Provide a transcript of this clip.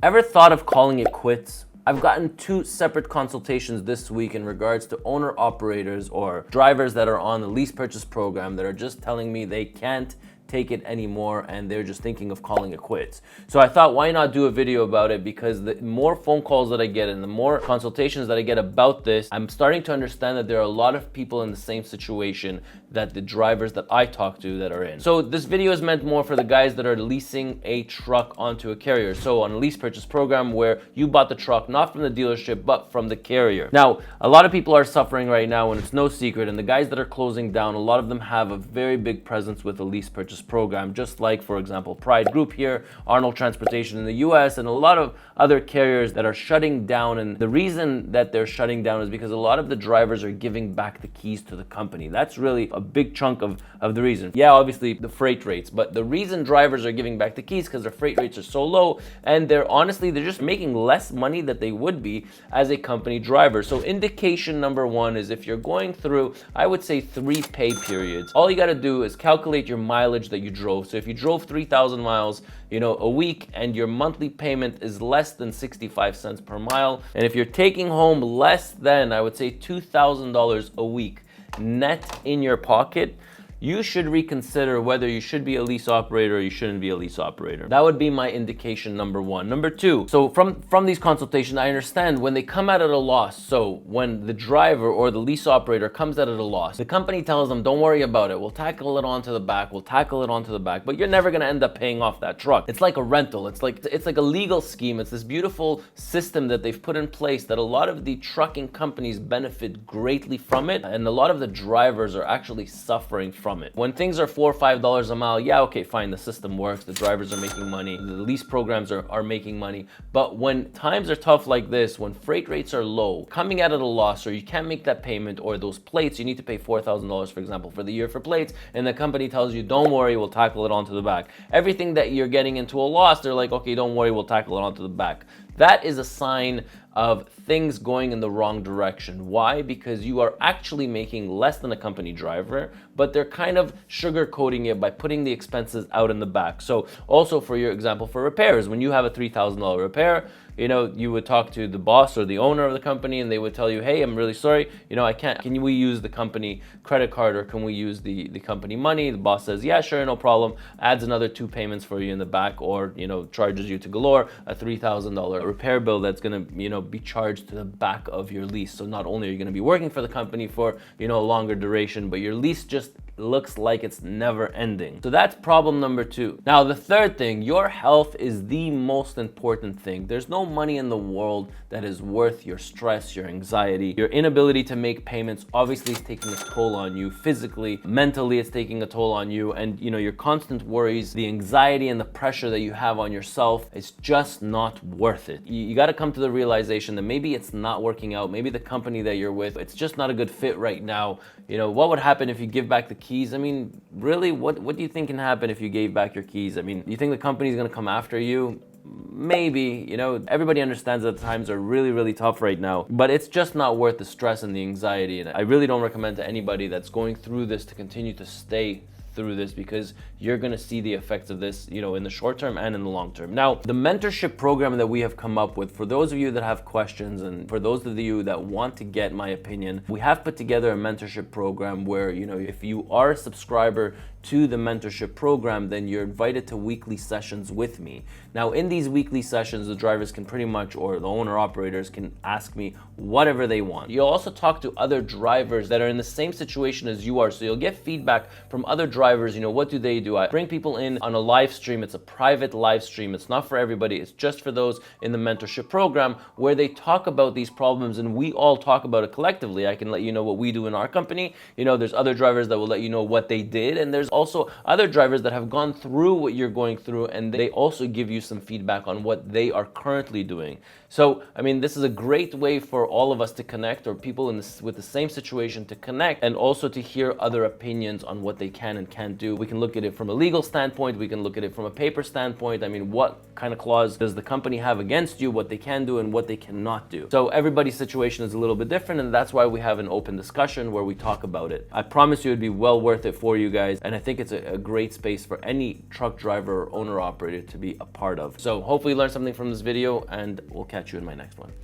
Ever thought of calling it quits? I've gotten 2 separate consultations this week in regards to owner-operators or drivers that are on the lease purchase program that are just telling me they can't take it anymore and they're just thinking of calling it quits. So I thought, why not do a video about it? Because the more phone calls that I get and the more consultations that I get about this, I'm starting to understand that there are a lot of people in the same situation that the drivers that I talk to that are in. So this video is meant more for the guys that are leasing a truck onto a carrier. So on a lease purchase program where you bought the truck not from the dealership but from the carrier. Now, a lot of people are suffering right now and it's no secret, and the guys that are closing down, a lot of them have a very big presence with the lease purchase program, just like, for example, Pride Group here, Arnold Transportation in the US, and a lot of other carriers that are shutting down. And the reason that they're shutting down is because a lot of the drivers are giving back the keys to the company. That's really a big chunk of the reason. Yeah, obviously the freight rates, but the reason drivers are giving back the keys because their freight rates are so low, and they're just making less money that they would be as a company driver. So indication number 1 is if you're going through, I would say, 3 pay periods, all you got to do is calculate your mileage that you drove. So if you drove 3,000 miles, a week, and your monthly payment is less than 65 cents per mile, and if you're taking home less than, I would say, $2,000 a week net in your pocket, you should reconsider whether you should be a lease operator or you shouldn't be a lease operator. That would be my indication number 1. Number 2, so from these consultations, I understand when they come out at a loss. So when the driver or the lease operator comes out at a loss, the company tells them, don't worry about it. We'll tackle it onto the back. But you're never going to end up paying off that truck. It's like a rental. It's like a legal scheme. It's this beautiful system that they've put in place that a lot of the trucking companies benefit greatly from it. And a lot of the drivers are actually suffering from it. When things are $4 or $5 a mile, yeah, okay, fine, the system works, the drivers are making money, the lease programs are making money. But when times are tough like this, when freight rates are low, coming out at a loss, or you can't make that payment, or those plates, you need to pay $4,000, for example, for the year for plates, and the company tells you, don't worry, we'll tackle it onto the back. Everything that you're getting into a loss, they're like, okay, don't worry, we'll tackle it onto the back. That is a sign of things going in the wrong direction. Why? Because you are actually making less than a company driver, but they're kind of sugarcoating it by putting the expenses out in the back. So also, for your example, for repairs, when you have a $3,000 repair, you would talk to the boss or the owner of the company, and they would tell you, hey, I'm really sorry, I can't, can we use the company credit card, or can we use the company money? The boss says, yeah, sure, no problem, adds another 2 payments for you in the back, or, charges you to galore a $3,000 repair bill that's gonna, be charged to the back of your lease. So not only are you gonna be working for the company for, a longer duration, but your lease just looks like it's never ending. So that's problem number 2. Now, the third thing, your health is the most important thing. There's no money in the world that is worth your stress, your anxiety. Your inability to make payments obviously is taking a toll on you physically, mentally it's taking a toll on you, and your constant worries, the anxiety and the pressure that you have on yourself, it's just not worth it. You got to come to the realization that maybe it's not working out, maybe the company that you're with, it's just not a good fit right now. What would happen if you give back the keys? I mean, really, what do you think can happen if you gave back your keys? I mean, you think the company's gonna come after you? Maybe, everybody understands that times are really, really tough right now, but it's just not worth the stress and the anxiety. And I really don't recommend to anybody that's going through this to continue to stay through this, because you're going to see the effects of this, in the short term and in the long term. Now, the mentorship program that we have come up with, for those of you that have questions and for those of you that want to get my opinion, we have put together a mentorship program where, if you are a subscriber to the mentorship program, then you're invited to weekly sessions with me. Now, in these weekly sessions, the drivers can pretty much, or the owner operators can ask me whatever they want. You'll also talk to other drivers that are in the same situation as you are. So you'll get feedback from other drivers. What do they do? I bring people in on a live stream. It's a private live stream. It's not for everybody. It's just for those in the mentorship program, where they talk about these problems and we all talk about it collectively. I can let you know what we do in our company. There's other drivers that will let you know what they did, and there's also other drivers that have gone through what you're going through, and they also give you some feedback on what they are currently doing. So, I mean, this is a great way for all of us to connect, or people with the same situation to connect, and also to hear other opinions on what they can and can't do. We can look at it from a legal standpoint. We can look at it from a paper standpoint. I mean, what kind of clause does the company have against you, what they can do and what they cannot do? So everybody's situation is a little bit different, and that's why we have an open discussion where we talk about it. I promise you it'd be well worth it for you guys, and I I think it's a great space for any truck driver or owner operator to be a part of. So hopefully you learned something from this video, and we'll catch you in my next one.